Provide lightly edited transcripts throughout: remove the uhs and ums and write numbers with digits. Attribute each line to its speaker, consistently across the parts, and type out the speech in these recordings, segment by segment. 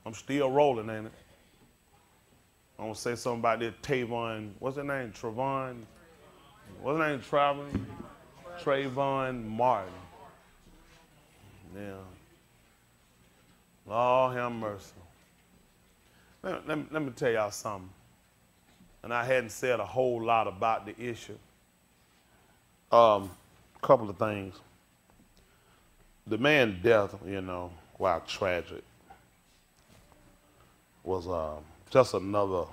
Speaker 1: I'm still rolling, ain't it? I'm gonna say something about this Trayvon, what's his name? Trayvon, what's his name? Trayvon Martin. Yeah. Lord have mercy. Let me tell y'all something. And I hadn't said a whole lot about the issue. Couple of things. The man's death, while tragic, was just another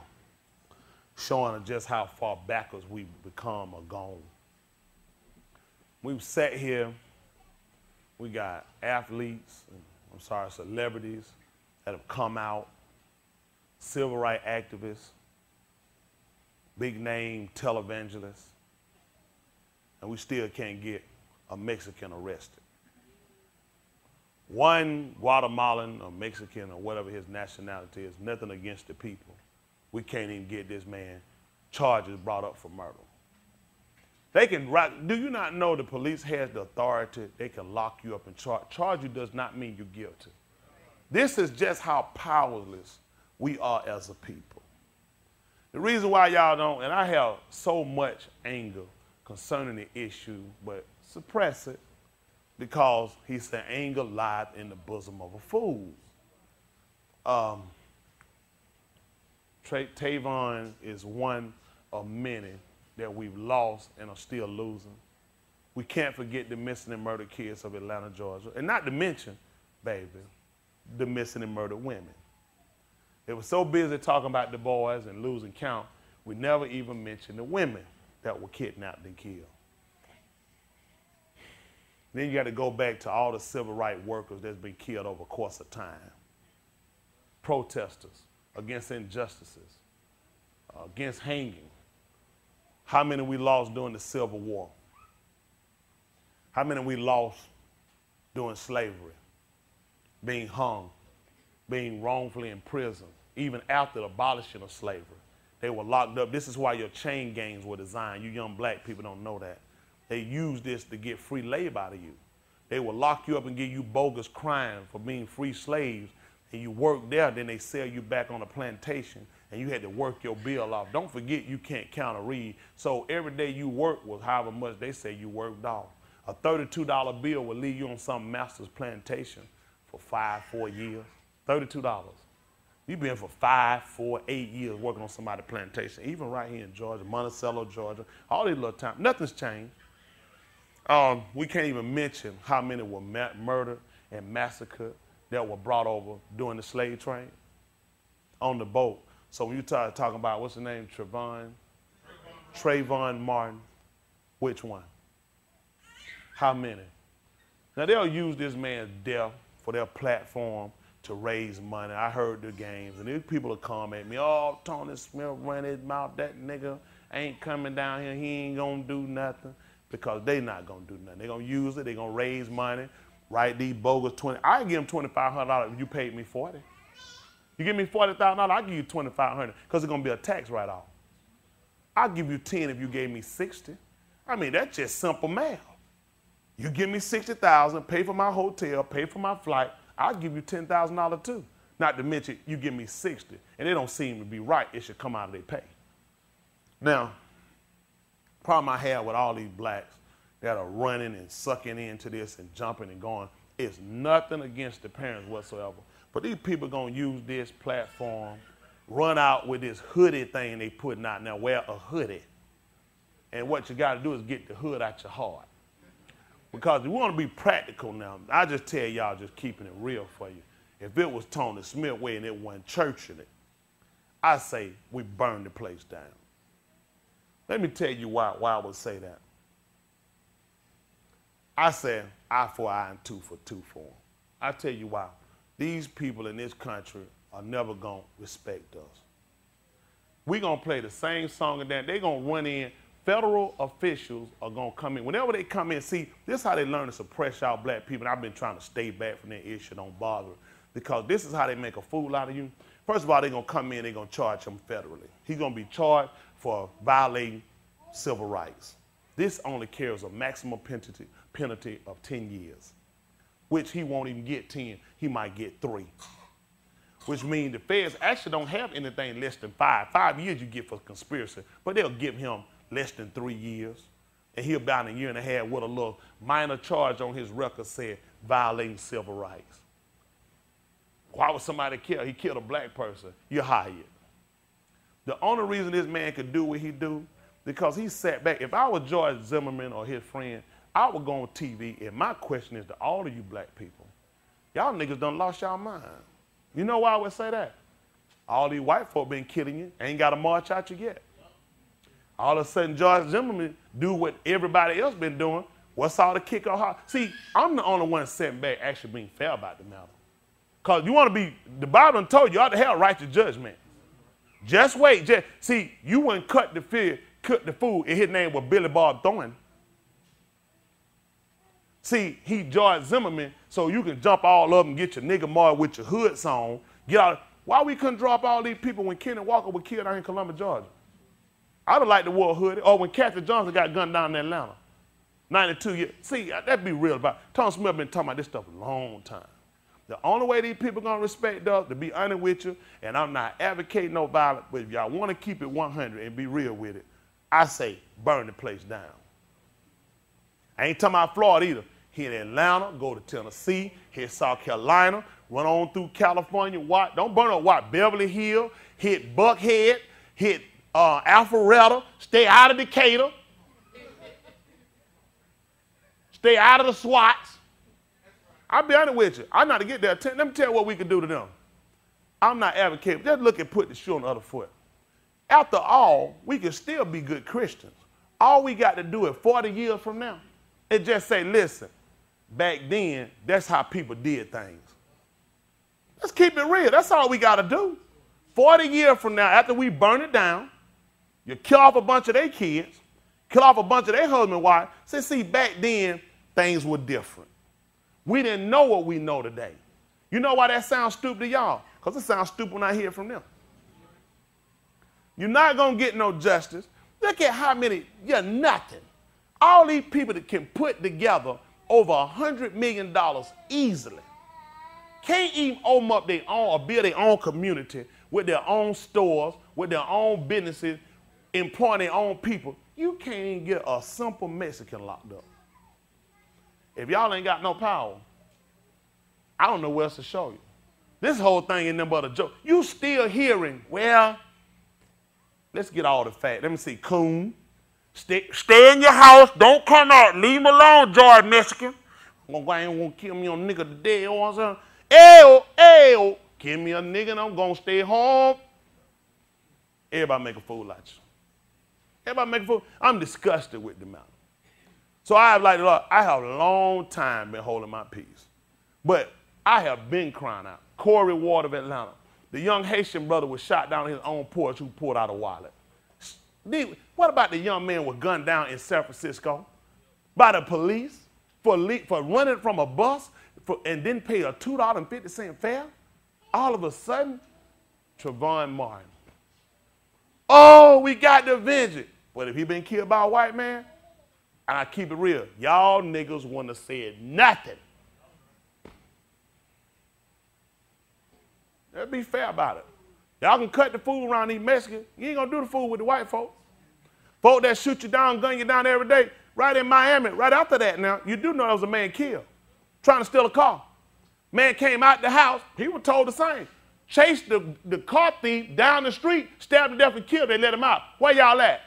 Speaker 1: showing of just how far backwards we've become or gone. We've sat here, we got athletes, celebrities that have come out, civil rights activists, big name televangelists, and we still can't get a Mexican arrested. One Guatemalan or Mexican or whatever his nationality is, nothing against the people. We can't even get this man charges brought up for murder. They can, do you not know the police has the authority? They can lock you up and charge you does not mean you're guilty. This is just how powerless we are as a people. The reason why y'all don't, and I have so much anger concerning the issue, but suppress it, because he said anger lies in the bosom of a fool. Trayvon is one of many that we've lost and are still losing. We can't forget the missing and murdered kids of Atlanta, Georgia, and not to mention, baby, the missing and murdered women. They were so busy talking about the boys and losing count, we never even mentioned the women that were kidnapped and killed. Then you got to go back to all the civil rights workers that's been killed over the course of time. Protesters against injustices, against hanging. How many we lost during the Civil War? How many we lost during slavery? Being hung, being wrongfully imprisoned, even after the abolishing of slavery. They were locked up. This is why your chain gangs were designed. You young black people don't know that. They used this to get free labor out of you. They will lock you up and give you bogus crime for being free slaves, and you work there, then they sell you back on a plantation, and you had to work your bill off. Don't forget you can't count or read, so every day you work was however much they say you worked off. A $32 bill will leave you on some master's plantation for 4 years. $32. You've been for 5, 4, 8 years working on somebody's plantation, even right here in Georgia, Monticello, Georgia, all these little towns. Nothing's changed. We can't even mention how many were murdered and massacred that were brought over during the slave trade on the boat. So when you start talking about, what's the name, Trayvon Martin, which one? How many? Now they'll use this man's death for their platform to raise money. I heard the games, and these people will come at me, oh, Tony Smith run his mouth, that nigga ain't coming down here, he ain't gonna do nothing, because they not gonna do nothing. They gonna use it, they gonna raise money, write these bogus 20, I give them $2,500 if you paid me 40. You give me $40,000, I'll give you $2,500, because it's gonna be a tax write-off. I'll give you 10 if you gave me 60. I mean, that's just simple math. You give me 60,000, pay for my hotel, pay for my flight, I'll give you $10,000 too. Not to mention, you give me 60, and it don't seem to be right. It should come out of their pay. Now, problem I have with all these blacks that are running and sucking into this and jumping and going, it's nothing against the parents whatsoever. But these people gonna use this platform, run out with this hoodie thing they putting out now, wear a hoodie. And what you gotta do is get the hood out your heart. Because we want to be practical now. I just tell y'all, just keeping it real for you. If it was Tony Smith way and it wasn't church in it, I say we burn the place down. Let me tell you why I would say that. I said eye for eye and tooth for tooth for them. I tell you why. These people in this country are never going to respect us. We're going to play the same song and dance. They're going to run in. Federal officials are going to come in. Whenever they come in, see, this is how they learn to suppress y'all black people. And I've been trying to stay back from that issue, don't bother. Because this is how they make a fool out of you. First of all, they're going to come in, they're going to charge him federally. He's going to be charged for violating civil rights. This only carries a maximum penalty of 10 years, which he won't even get 10. He might get 3. which means the feds actually don't have anything less than 5. 5 years you get for conspiracy, but they'll give him less than 3 years. And he'll about a year and a half with a little minor charge on his record said violating civil rights. Why would somebody kill? He killed a black person. You're hired. The only reason this man could do what he do, because he sat back. If I was George Zimmerman or his friend, I would go on TV, and my question is to all of you black people, y'all niggas done lost y'all mind. You know why I would say that? All these white folk been killing you, ain't got a march out you yet. All of a sudden, George Zimmerman do what everybody else been doing. What's all the kick or hot? See, I'm the only one sitting back actually being fair about the matter. Because you want to be, the Bible told you ought to have righteous judgment. Just wait. See, you wouldn't cut the food, and his name was Billy Bob Thornton. See, he George Zimmerman, so you can jump all up and get your nigga marred with your hoods on. Get out. Why we couldn't drop all these people when Kenny Walker was killed out in Columbus, Georgia? I'd have liked to wear a hoodie. Or when Kathy Johnson got gunned down in Atlanta. 92 years. See, that'd be real about it. Tom Smith been talking about this stuff a long time. The only way these people gonna respect us, to be honest with you, and I'm not advocating no violence, but if y'all wanna keep it 100 and be real with it, I say burn the place down. I ain't talking about Florida either. Hit Atlanta, go to Tennessee, hit South Carolina, run on through California, don't burn up Beverly Hills, hit Buckhead, hit Alpharetta, stay out of Decatur, stay out of the SWATs. I'll be honest with you. I'm not to get there. Let me tell you what we can do to them. I'm not advocating. Just look and put the shoe on the other foot. After all, we can still be good Christians. All we got to do is 40 years from now, is just say, listen, back then, that's how people did things. Let's keep it real. That's all we got to do. 40 years from now, after we burn it down, you kill off a bunch of their kids, kill off a bunch of their husband and wife. See, back then, things were different. We didn't know what we know today. You know why that sounds stupid to y'all? Because it sounds stupid when I hear it from them. You're not going to get no justice. Look at how many, you're nothing. All these people that can put together over $100 million easily can't even open up their own or build their own community with their own stores, with their own businesses, employing their own people. You can't even get a simple Mexican locked up. If y'all ain't got no power, I don't know what else to show you. This whole thing ain't nothing but a joke. You still hearing, well, let's get all the facts. Let me see, coon. Stay in your house. Don't come out. Leave me alone, George Mexican. I ain't gonna kill me on nigga today. You know what I'm saying? Ew. Kill me a nigga and I'm gonna stay home. Everybody make a fool out you. Everybody make a fool. I'm disgusted with the matter. So I have a long time been holding my peace. But I have been crying out. Corey Ward of Atlanta. The young Haitian brother was shot down on his own porch who pulled out a wallet. What about the young man was gunned down in San Francisco by the police for running from a bus and didn't pay a $2.50 fare? All of a sudden, Trayvon Martin. Oh, we got to avenge it. But if he been killed by a white man, and I keep it real, y'all niggas wouldn't have said nothing. Let's be fair about it. Y'all can cut the food around these Mexicans. You ain't gonna do the food with the white folks. Folk that shoot you down, gun you down every day. Right in Miami, right after that now, you do know there was a man killed, trying to steal a car. Man came out the house, he was told the same. Chased the car thief down the street, stabbed him to death and killed him, they let him out. Where y'all at?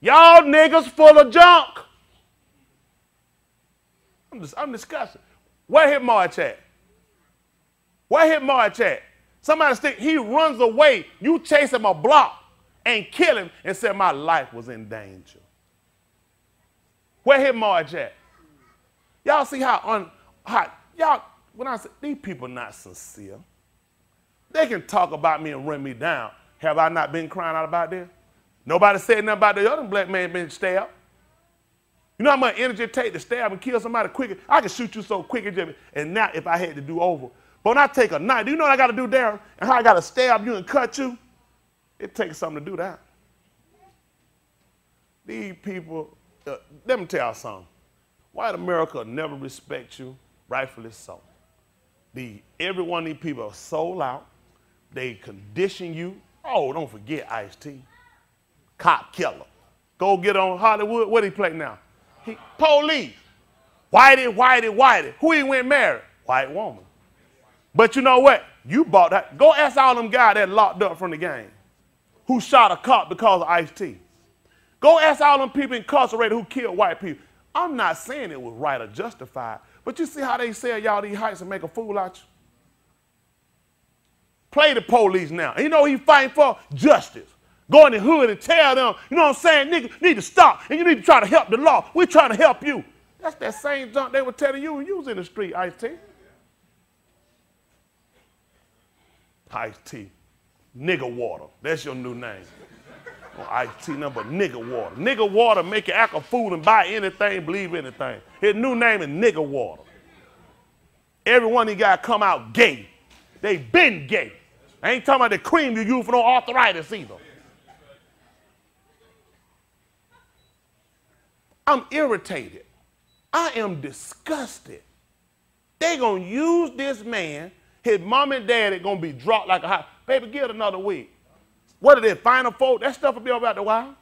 Speaker 1: Y'all niggas full of junk. I'm disgusted. Where hit March at? Where hit March at? Somebody he runs away. You chase him a block and kill him and say my life was in danger. Where hit March at? Y'all see how y'all, when I say these people not sincere, they can talk about me and run me down. Have I not been crying out about this? Nobody said nothing about the other black man being stabbed. You know how much energy it takes to stab and kill somebody quicker? I can shoot you so quick, and now if I had to do over. But when I take a knife, do you know what I got to do there? And how I got to stab you and cut you? It takes something to do that. These people, let me tell y'all something. White America will never respect you, rightfully so. Every one of these people are sold out. They condition you. Oh, don't forget Ice-T. Cop killer. Go get on Hollywood. What he play now? Police. Whitey. Who he went married? White woman. But you know what? You bought that. Go ask all them guys that locked up from the game who shot a cop because of Ice-T. Go ask all them people incarcerated who killed white people. I'm not saying it was right or justified, but you see how they sell y'all these heights and make a fool out you? Play the police now. And you know what he's fighting for? Justice. Go in the hood and tell them, you know what I'm saying, nigga, need to stop, and you need to try to help the law. We're trying to help you. That's that same junk they were telling you when you was in the street, Ice-T. Ice-T. Nigga water. That's your new name. Oh, Ice-T number nigga water. Nigga water make you act a fool and buy anything, believe anything. His new name is nigga water. Everyone he got come out gay. They been gay. I ain't talking about the cream you use for no arthritis either. I'm irritated. I am disgusted. They gonna use this man. His mom and dad are gonna be dropped like a hot. Baby, give it another week. What are they, Final Four? That stuff will be over after a while.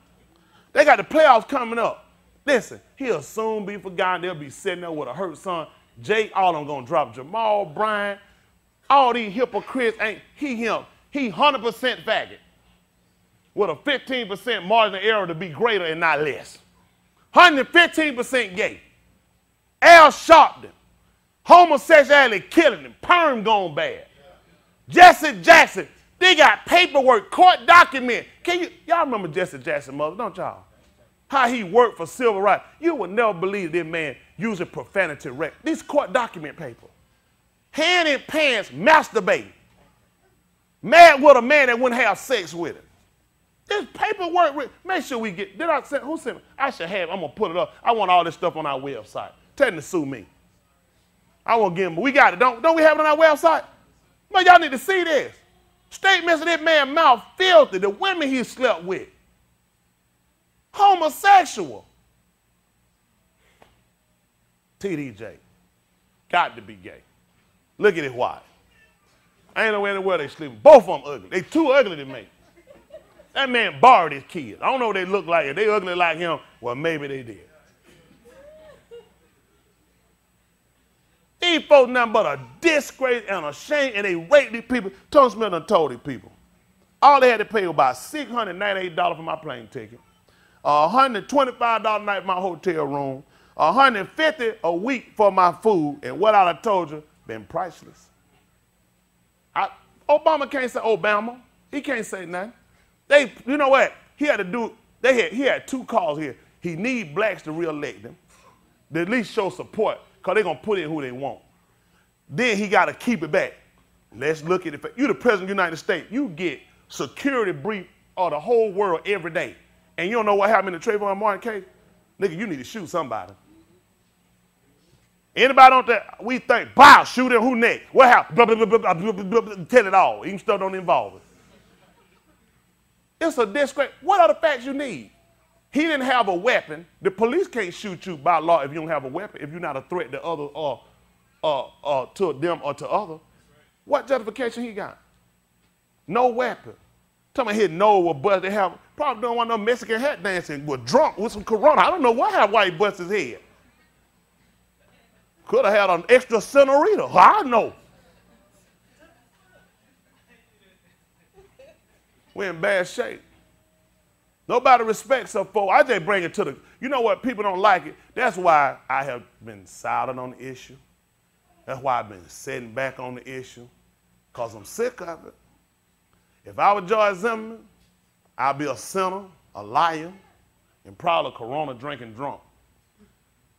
Speaker 1: They got the playoffs coming up. Listen, he'll soon be forgotten. They'll be sitting there with a hurt son. Jake, all of them gonna drop Jamal, Bryant. All these hypocrites ain't him. He 100% faggot with a 15% margin of error to be greater and not less. 115% gay. Al Sharpton, homosexuality killing him, perm gone bad. Jesse Jackson, they got paperwork, court document. Y'all remember Jesse Jackson, mother, don't y'all? How he worked for civil rights. You would never believe this man using profanity rec. These court document paper. Hand in pants, masturbating. Mad with a man that wouldn't have sex with him. This paperwork, make sure we get, who sent me? I should have, I'm gonna put it up. I want all this stuff on our website. Tell them to sue me. I won't give them, but we got it. Don't we have it on our website? Man, y'all need to see this. Statements of this man's mouth filthy, the women he slept with. Homosexual. TDJ. Got to be gay. Look at his wife. I ain't know anywhere they sleep. Both of them ugly. They too ugly to me. That man borrowed his kids. I don't know what they look like. If they ugly like him, well, maybe they did. These folks nothing but a disgrace and a shame, and they rape these people. Tony Smith done told these people. All they had to pay was about $698 for my plane ticket, $125 a night for my hotel room, $150 a week for my food, and what I done told you, been priceless. Obama can't say Obama. He can't say nothing. You know what? He had to do, he had two calls here. He need blacks to re-elect him, to at least show support, because they're going to put in who they want. Then he got to keep it back. Let's look at it. You're the president of the United States. You get security brief of the whole world every day. And you don't know what happened in the Trayvon Martin case? Nigga, you need to shoot somebody. Anybody on that, we think, wow, shoot him, who next? What happened? Blah, blah, blah, blah, blah, blah, blah, tell it all. Even stuff don't involve it. It's a disgrace. What are the facts you need? He didn't have a weapon. The police can't shoot you by law if you don't have a weapon, if you're not a threat to others or to them or to others. What justification he got? No weapon. Tell me his nose was busted. They have probably don't want no Mexican hat dancing. Was drunk with some Corona. I don't know what happened why he busted his head. Could have had an extra senorita. I know. We're in bad shape. Nobody respects us for. I just bring it to the, you know what, people don't like it. That's why I have been silent on the issue. That's why I've been sitting back on the issue, because I'm sick of it. If I were George Zimmerman, I'd be a sinner, a liar, and probably a Corona drinking drunk.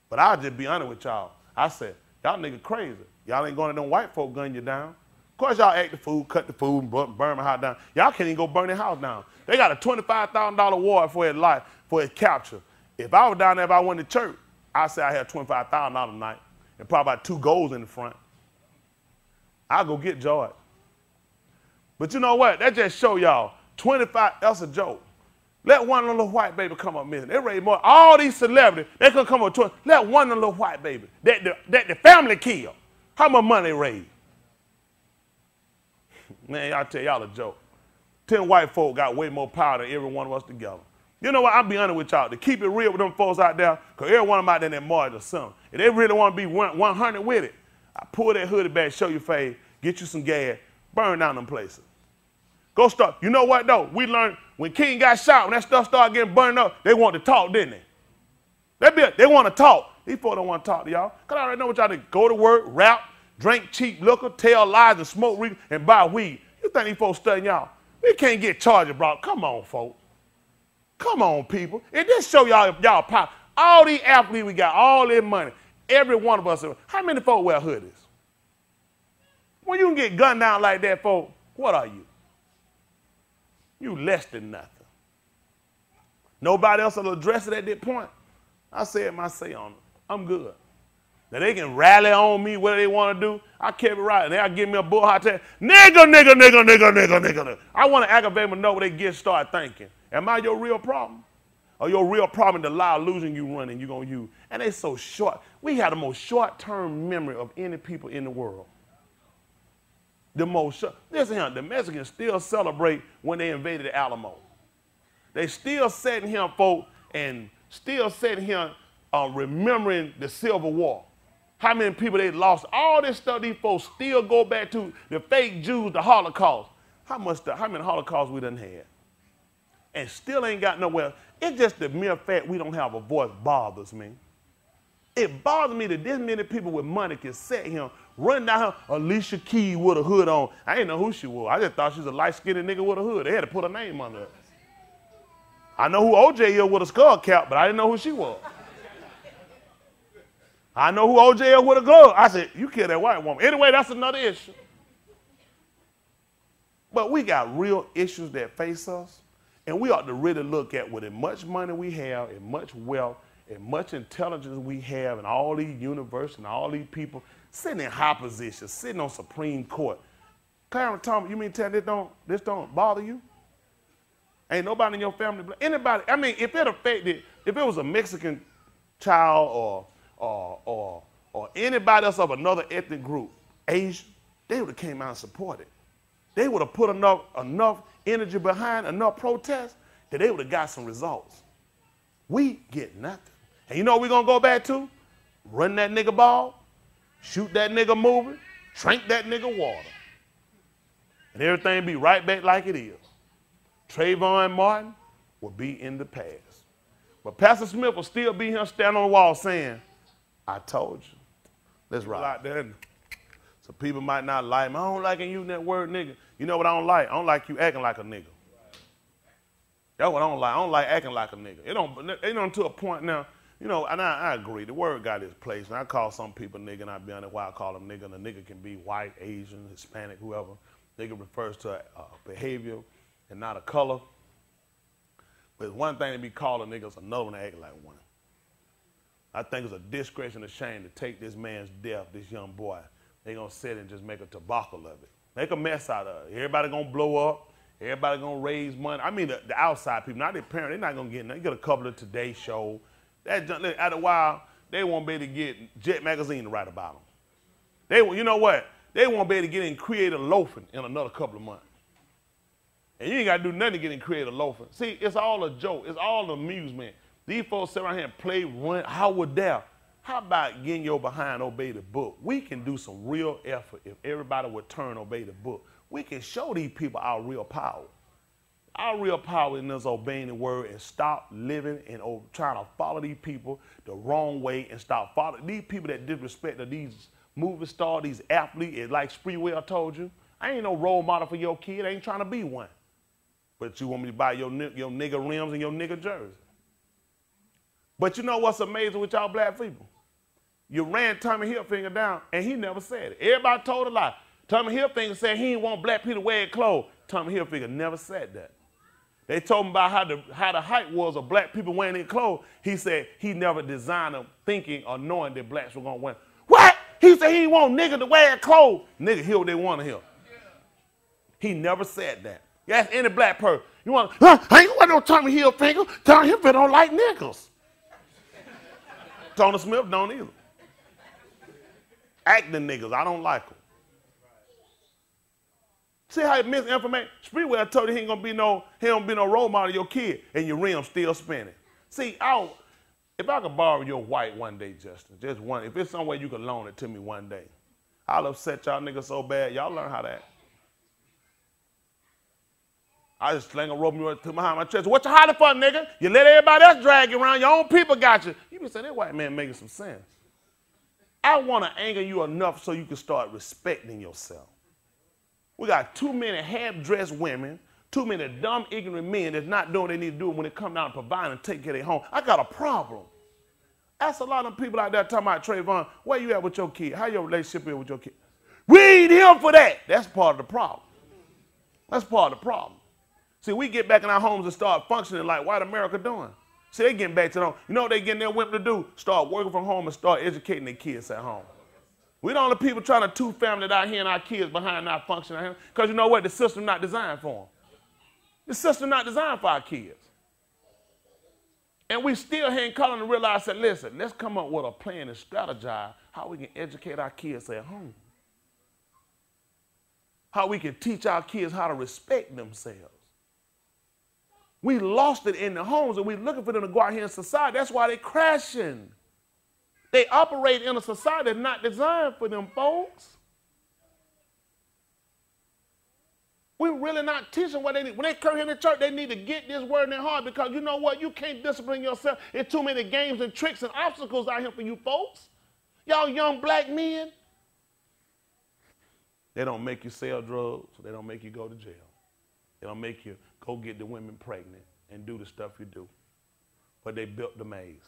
Speaker 1: But I'll just be honest with y'all. I said, y'all niggas crazy. Y'all ain't going to them white folk gun you down. Of course, y'all act the fool, cut the fool, burn my house down. Y'all can't even go burn their house down. They got a $25,000 award for his life, for his capture. If I was down there, if I went to church, I'd say I had $25,000 a night and probably about 2 goals in the front. I'll go get George. But you know what? That just show y'all, 25, that's a joke. Let one little white baby come up missing. They raise more. All these celebrities, they could come up 20. Let one little white baby that the family killed. How much money they raise? Man, I'll tell y'all a joke. 10 white folk got way more power than every one of us together. You know what? I'll be honest with y'all. To keep it real with them folks out there, because every one of them out there in that march or something, if they really want to be 100 with it, I pull that hoodie back, show your face, get you some gas, burn down them places. Go start. You know what, though? We learned when King got shot, when that stuff started getting burned up, they wanted to talk, didn't they? They want to talk. These folks don't want to talk to y'all. Because I already know what y'all do. Go to work, rap, drink cheap liquor, tell lies, and smoke weed, and buy weed. You think these folks studying y'all? We can't get charged, bro. Come on, folks. Come on, people. It just show y'all power. All these athletes we got, all this money, every one of us. How many folks wear hoodies? When you can get gunned down like that, folks, what are you? You less than nothing. Nobody else will address it at that point. I said my say on it. I'm good. Now they can rally on me, whatever they want to do. I kept it right. And they'll give me a bull hot tag. Nigga. I want to aggravate them and know where they get started thinking. Am I your real problem? Or your real problem the lie illusion you running you're going to use? And they so short. We have the most short-term memory of any people in the world. The most short. Listen here, the Mexicans still celebrate when they invaded the Alamo. They still sitting here, folks, and still sitting here remembering the Civil War. How many people they lost? All this stuff these folks still go back to, the fake Jews, the Holocaust. How many Holocausts we done had? And still ain't got nowhere. It's just the mere fact we don't have a voice bothers me. It bothers me that this many people with money can sit here, run down here, Alicia Keys with a hood on. I didn't know who she was. I just thought she was a light-skinned nigga with a hood. They had to put her name under it. I know who OJ is with a skull cap, but I didn't know who she was. I know who OJ is with a glove. I said, you kill that white woman. Anyway, that's another issue. But we got real issues that face us, and we ought to really look at with as much money we have, and much wealth, and much intelligence we have, and all these universities and all these people sitting in high positions, sitting on Supreme Court. Clarence Thomas, you mean tell me this don't bother you? Ain't nobody in your family, anybody, I mean, if it was a Mexican child or anybody else of another ethnic group, Asian, they would have came out and supported. They would have put enough energy behind, enough protest, that they would have got some results. We get nothing. And you know what we're going to go back to? Run that nigga ball, shoot that nigga moving, drink that nigga water. And everything be right back like it is. Trayvon Martin will be in the past. But Pastor Smith will still be here standing on the wall saying, I told you. Let's ride out there. So people might not like him. I don't like him using that word nigga. You know what I don't like? I don't like you acting like a nigga. That's what I don't like. I don't like acting like a nigga. It don't to a point now, you know, and I agree. The word got its place. And I call some people nigga, and I be honest why I call them nigga. And a nigga can be white, Asian, Hispanic, whoever. Nigga refers to behavior and not a color. But it's one thing to be called a nigga, it's another one to act like one. I think it's a disgrace and a shame to take this man's death, this young boy. They're going to sit and just make a debacle of it. Make a mess out of it. Everybody going to blow up. Everybody going to raise money. I mean, the outside people, not their parents, they're not going to get nothing. You get a couple of Today Show. After a while, they won't be able to get Jet Magazine to write about them. You know what? They won't be able to get in creative loafing in another couple of months. And you ain't got to do nothing to get in creative loafing. See, it's all a joke. It's all amusement. These folks sit around here and play, run, how would dare? How about getting your behind obey the book? We can do some real effort if everybody would turn obey the book. We can show these people our real power. Our real power is us obeying the word and stop living and trying to follow these people the wrong way and stop following these people that disrespect these movie stars, these athletes. Like Spreewell told you, I ain't no role model for your kid. I ain't trying to be one. But you want me to buy your nigga rims and your nigga jersey. But you know what's amazing with y'all black people? You ran Tommy Hilfiger down, and he never said it. Everybody told a lie. Tommy Hilfiger said he didn't want black people to wear clothes. Tommy Hilfiger never said that. They told him about how the hype was of black people wearing their clothes. He said he never designed them thinking or knowing that blacks were going to wear. What? He said he didn't want niggas to wear clothes. Niggas hear what they want to hear. He never said that. You ask any black person, you want, I ain't want no Tommy Hilfiger. Tommy Hilfiger don't like niggas. Tony Smith don't either. Acting niggas, I don't like them. See how you misinformation? Spreewell told you he don't be no role model of your kid, and your rim still spinning. See, if I could borrow your white one day, Justin, just one, if it's some way you could loan it to me one day, I'll upset y'all niggas so bad, y'all learn how to act. I just sling a rope to behind my chest. What you hiding for, nigga? You let everybody else drag you around. Your own people got you. You be saying, that white man making some sense. I want to anger you enough so you can start respecting yourself. We got too many half-dressed women, too many dumb, ignorant men that's not doing what they need to do when they come down and provide and take care of their home. I got a problem. Ask a lot of people out there talking about Trayvon, where you at with your kid? How your relationship is with your kid? We need him for that. That's part of the problem. That's part of the problem. See, we get back in our homes and start functioning like white America doing. See, they getting back to them. You know what they getting their women to do? Start working from home and start educating their kids at home. We the only people trying to two-family out here and our kids behind our function out here. Because you know what? The system not designed for them. The system not designed for our kids. And we still ain't calling to realize that, listen, let's come up with a plan and strategize how we can educate our kids at home. How we can teach our kids how to respect themselves. We lost it in the homes, and we're looking for them to go out here in society. That's why they're crashing. They operate in a society that's not designed for them, folks. We're really not teaching what they need. When they come here in the church, they need to get this word in their heart, because you know what? You can't discipline yourself. There's too many games and tricks and obstacles out here for you folks. Y'all young black men. They don't make you sell drugs. They don't make you go to jail. They don't make you go get the women pregnant and do the stuff you do. But they built the maze.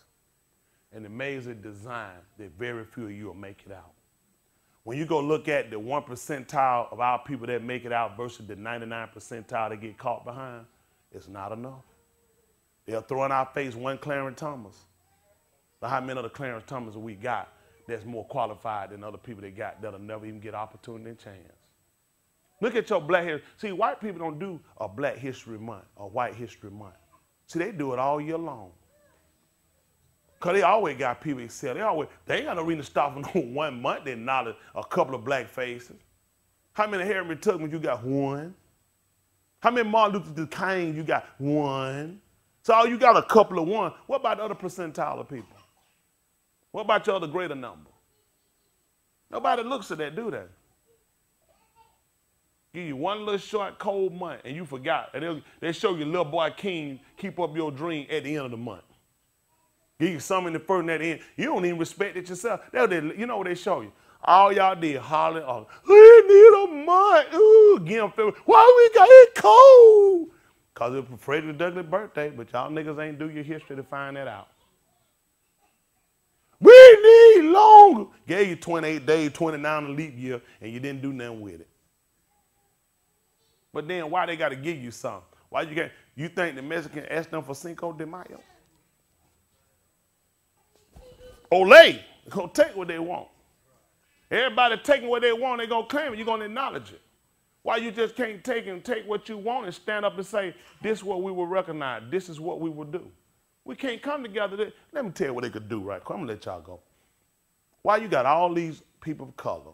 Speaker 1: And the maze is designed that very few of you will make it out. When you go look at the 1 percentile of our people that make it out versus the 99 percentile that get caught behind, it's not enough. They'll throw in our face one Clarence Thomas. But how many of the Clarence Thomas we got that's more qualified than other people they got that'll never even get opportunity and chance? Look at your black history. See, white people don't do a Black History Month or White History Month. See, they do it all year long. Because they always got people excel. They ain't got no reason to stop for no 1 month. They acknowledge a couple of black faces. How many Harriet Tubman you got? One. How many Martin Luther King you got? One. So you got a couple of one. What about the other percentile of people? What about your other greater number? Nobody looks at that, do they? Give you one little short, cold month, and you forgot. And they show you little boy King keep up your dream at the end of the month. Give you some in the first and at the end. You don't even respect it yourself. You know what they show you? All y'all did holler, we need a month. Ooh, again, why we got it cold? Because it was Frederick Douglass' birthday, but y'all niggas ain't do your history to find that out. We need longer. Gave you 28 days, 29 a leap year, and you didn't do nothing with it. But then why they got to give you something? Why you think the Mexican asked them for Cinco de Mayo? Olay, they're going to take what they want. Everybody taking what they want, they're going to claim it. You're going to acknowledge it. Why you just can't take what you want and stand up and say, this is what we will recognize. This is what we will do. We can't come together. Let me tell you what they could do right quick. I'm going to let y'all go. Why you got all these people of color?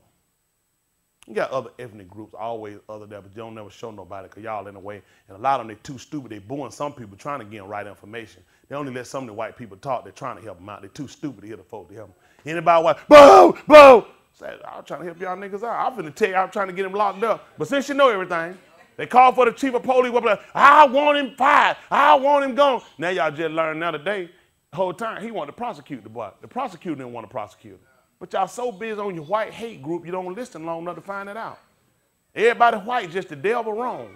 Speaker 1: You got other ethnic groups always other there, but you don't never show nobody because y'all in a way. And a lot of them, they too stupid. They booing some people trying to get them right information. They only let some of the white people talk. They're trying to help them out. They're too stupid to hear the folks to help them. Anybody white, boo, boo. I'm trying to help y'all niggas out. I'm finna tell you, I'm trying to get him locked up. But since you know everything, they call for the chief of police. I want him fired. I want him gone. Now y'all just learned now today, the whole time, he wanted to prosecute the boy. The prosecutor didn't want to prosecute him. But y'all so busy on your white hate group, you don't listen long enough to find it out. Everybody white just the devil wrong.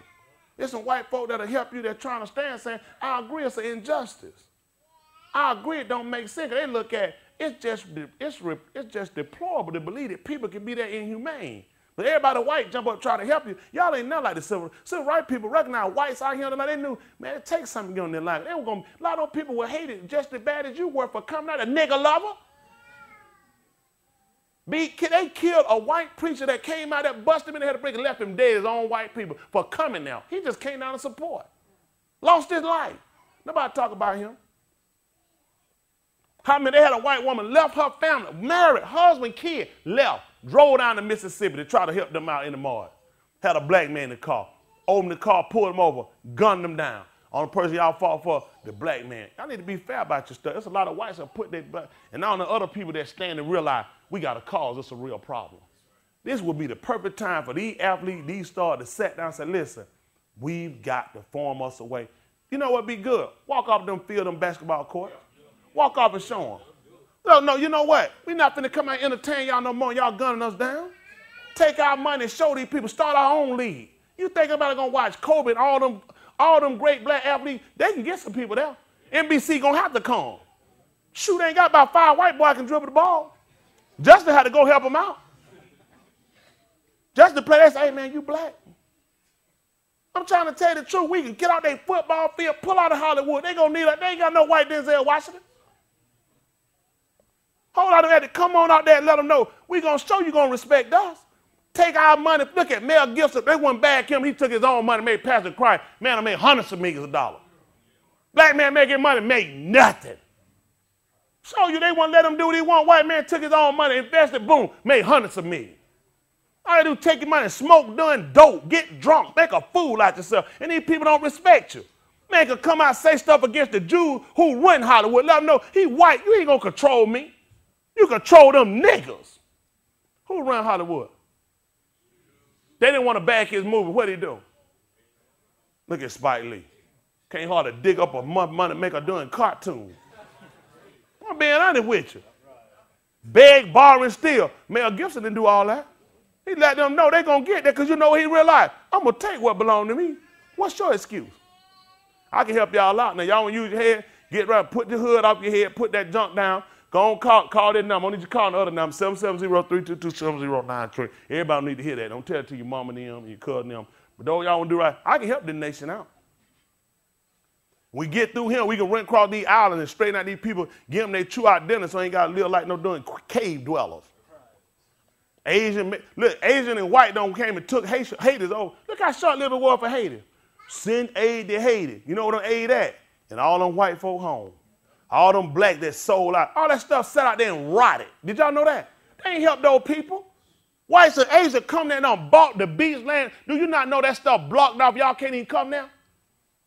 Speaker 1: There's some white folk that'll help you that's trying to stand saying, I agree it's an injustice. I agree it don't make sense. They look at it's just deplorable to believe that people can be that inhumane. But everybody white jump up trying to help you. Y'all ain't nothing like the civil rights people recognize whites out here tonight. They knew, man, it takes something to get on their life. They were gonna, a lot of those people were hated just as bad as you were for coming out a nigger lover. They killed a white preacher that came out that busted him in the head of brick and left him dead, his own white people, for coming now. He just came down to support. Lost his life. Nobody talk about him. How many, they had a white woman, left her family, married, husband, kid, left, drove down to Mississippi to try to help them out in the mud. Had a black man in the car. Opened the car, pulled him over, gunned him down. On the person y'all fought for, the black man. Y'all need to be fair about your stuff. There's a lot of whites that put their black, and all the other people that stand and realize we got a cause, it's a real problem. This would be the perfect time for these athletes, these stars to sit down and say, listen, we've got to form us a way. You know what be good? Walk off them field, them basketball court. Walk off and show them. No, you know what? We're not finna come out and entertain y'all no more. Y'all gunning us down. Take our money and show these people. Start our own league. You think about gonna watch Kobe and all them great black athletes? They can get some people there. NBC gonna have to come. Shoot, ain't got about 5 white boys can dribble the ball. Justin had to go help them out. Justin play, they say, hey man, you black. I'm trying to tell you the truth. We can get out their football field, pull out of Hollywood. They gonna need it. They ain't got no white Denzel Washington. Hold on, they had to come on out there and let them know we gonna show you gonna respect us. Take our money. Look at Mel Gibson. They wouldn't bag him. He took his own money, made Pastor Christ. Man, I made hundreds of millions of dollars. Black man making money, made nothing. Show you they wouldn't let him do what he want. White man took his own money, invested, boom, made hundreds of millions. All you do is take your money, smoke, done dope, get drunk, make a fool out yourself, and these people don't respect you. Man can come out and say stuff against the Jews who run Hollywood. Let them know he white. You ain't gonna control me. You control them niggas. Who run Hollywood? They didn't want to back his movie. What did he do? Look at Spike Lee. Can't hardly dig up a money maker doing cartoons. I'm being honest with you. Beg, borrow, and steal. Mel Gibson didn't do all that. He let them know they're going to get that because you know he realized, I'm going to take what belongs to me. What's your excuse? I can help y'all out. Now, y'all want to use your head, get right, put the hood off your head, put that junk down. Go on, call that number. I need you to call the other number, 770-322-7093. Everybody need to hear that. Don't tell it to your mama and them and your cousin and them. But those y'all want to do right, I can help the nation out. We get through him, we can run across these islands and straighten out these people, give them their true identity so they ain't got to live like no doing cave dwellers. Asian and white don't came and took haters over. Look how short-lived it was for Haiti. Send aid to Haiti. You know what them aid at? And all them white folk home. All them black that sold out. All that stuff sat out there and rotted. Did y'all know that? They ain't helped those people. Whites and Asians come there and bought the beach land. Do you not know that stuff blocked off? Y'all can't even come there?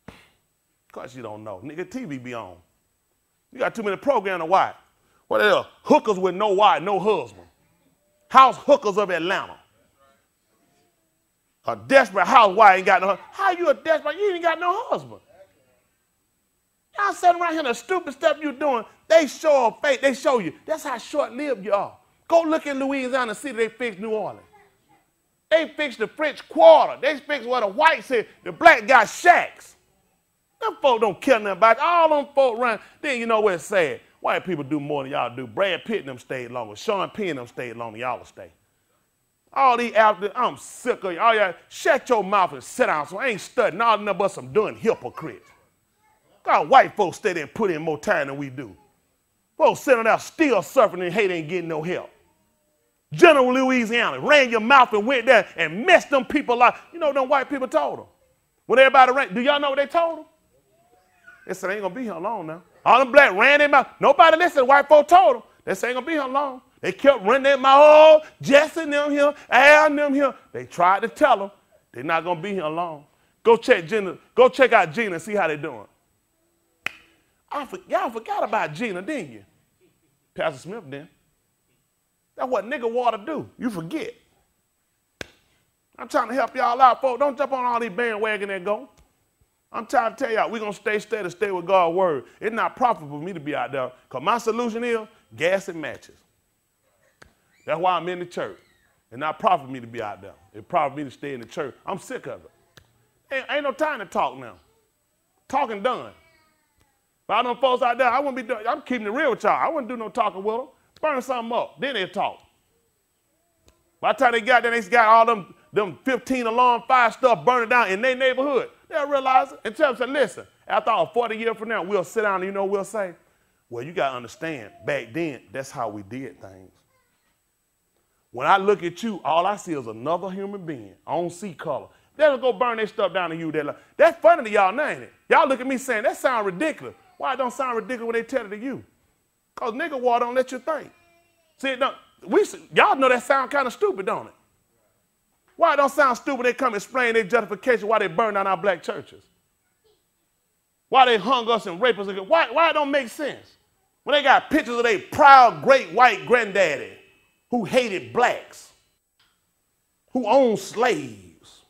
Speaker 1: Of course you don't know. Nigga, TV be on. You got too many programs to watch. What else? Hookers with no wife, no husband. House hookers of Atlanta. A desperate housewife ain't got no husband. How you a desperate? You ain't got no husband. Y'all sitting around here, the stupid stuff you doing, they show a fake, they show you. That's how short-lived you are. Go look in Louisiana and see they fixed New Orleans. They fixed the French Quarter. They fixed what the white said, the black got shacks. Them folk don't care nothing about it. All them folk run. Then you know what it's sad. White people do more than y'all do. Brad Pitt and them stayed longer. Sean Penn and them stayed longer. Y'all will stay. All these after, I'm sick of you. All y'all, shut your mouth and sit down. So I ain't studying all nothing but some doing hypocrites. God, white folks stay there and put in more time than we do. Folks sitting there still surfing and hate ain't getting no help. General Louisiana ran your mouth and went there and messed them people up. You know what them white people told them? When everybody ran, do y'all know what they told them? They said, ain't going to be here long now. All them black ran their mouth. Nobody listened. White folks told them. They said, ain't going to be here long. They kept running their mouth. Oh, Jesse and them here, Al and them here. They tried to tell them they're not going to be here long. Go check Gina. Go check out Gina and see how they doing. Y'all forgot about Gina, didn't you? Pastor Smith didn't. That's what nigga water do. You forget. I'm trying to help y'all out, folks. Don't jump on all these bandwagon and go. I'm trying to tell y'all, we're going to stay steady, stay with God's word. It's not profitable for me to be out there because my solution is gas and matches. That's why I'm in the church. It's not profitable for me to be out there. It's profitable for me to stay in the church. I'm sick of it. Ain't no time to talk now. Talking done. If I know folks out there, I wouldn't be doing, I'm keeping it real with y'all. I wouldn't do no talking with them. Burn something up. Then they talk. By the time they got there, they got all them 15 alarm fire stuff burning down in their neighborhood. They'll realize it and tell them, say, listen, after all 40 years from now, we'll sit down and you know what we'll say? Well, you got to understand, back then, that's how we did things. When I look at you, all I see is another human being. I don't see color. They'll go burn their stuff down to you. They're like, that's funny to y'all now, ain't it? Y'all look at me saying, that sounds ridiculous. Why it don't sound ridiculous when they tell it to you? Because nigga water don't let you think. See, y'all know that sound kind of stupid, don't it? Why it don't sound stupid? They come explain their justification why they burned down our black churches. Why they hung us and raped us. Why it don't make sense? When they got pictures of their proud great white granddaddy who hated blacks, who owned slaves,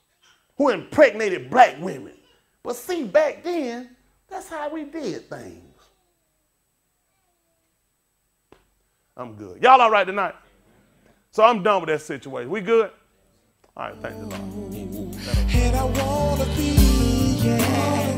Speaker 1: who impregnated black women. But see, back then, that's how we did things. I'm good. Y'all all right tonight? So I'm done with that situation. We good? All right, thank the Lord.
Speaker 2: And I wanna be, yeah.